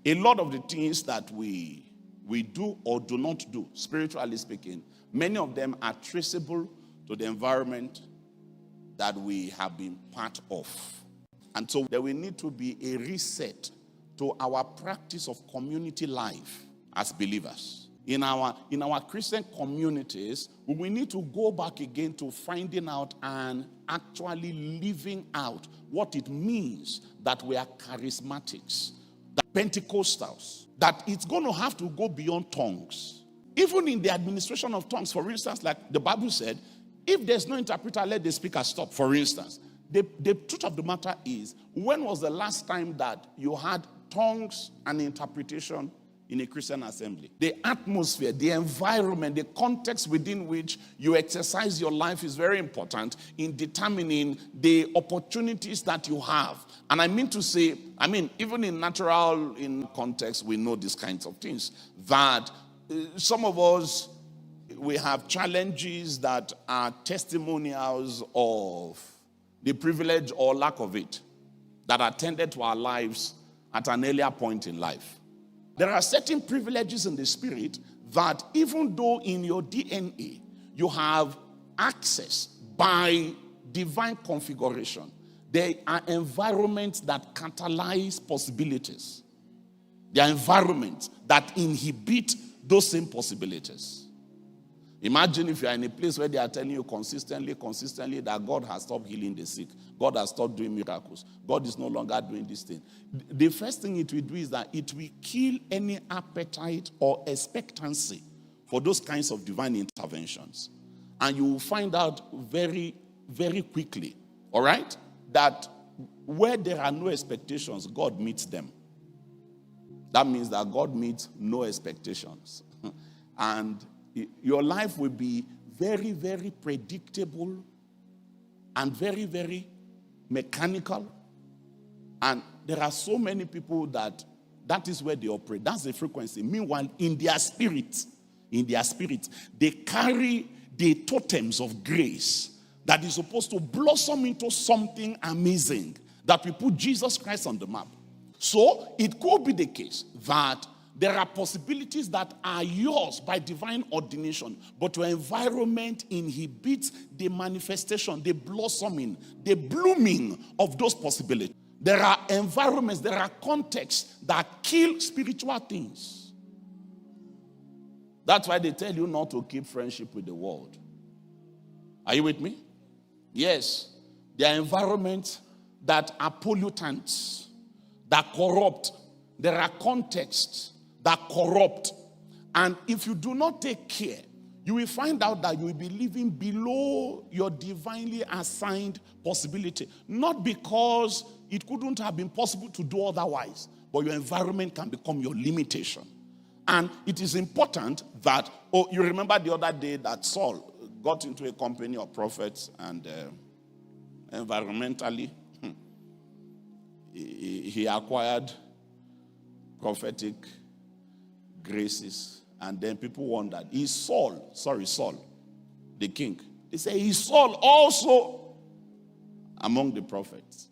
A lot of the things that we do or do not do, spiritually speaking, many of them are traceable to the environment that we have been part of. And so there will need to be a reset to our practice of community life as believers. In our Christian communities, we need to go back again to finding out and actually living out what it means that we are charismatics, that Pentecostals, that it's going to have to go beyond tongues. Even in the administration of tongues, for instance, like the Bible said, if there's no interpreter, let the speaker stop, for instance. The truth of the matter is, when was the last time that you had tongues and interpretation in a Christian assembly? The atmosphere, the environment, the context within which you exercise your life is very important in determining the opportunities that you have. And I mean to say, even in natural context, we know these kinds of things. That some of us, we have challenges that are testimonials of the privilege or lack of it that attended to our lives at an earlier point in life. There are certain privileges in the spirit that even though in your DNA you have access by divine configuration, there are environments that catalyze possibilities. There are environments that inhibit those same possibilities. Imagine if you are in a place where they are telling you consistently that God has stopped healing the sick. God has stopped doing miracles. God is no longer doing this thing. The first thing it will do is that it will kill any appetite or expectancy for those kinds of divine interventions. And you will find out very, very quickly, all right, that where there are no expectations, God meets them. That means that God meets no expectations. And your life will be very, very predictable and very, very mechanical. And there are so many people that is where they operate. That's the frequency. Meanwhile, in their spirit, they carry the totems of grace that is supposed to blossom into something amazing that will put Jesus Christ on the map. So it could be the case that there are possibilities that are yours by divine ordination, but your environment inhibits the manifestation, the blossoming, the blooming of those possibilities. There are environments, there are contexts that kill spiritual things. That's why they tell you not to keep friendship with the world. Are you with me? Yes. There are environments that are pollutants, that corrupt. There are contexts that corrupt. And if you do not take care, you will find out that you will be living below your divinely assigned possibility. Not because it couldn't have been possible to do otherwise, but your environment can become your limitation. And it is important that, you remember the other day that Saul got into a company of prophets and environmentally, he acquired prophetic graces, and then people wondered, is Saul, the king. They say, is Saul also among the prophets?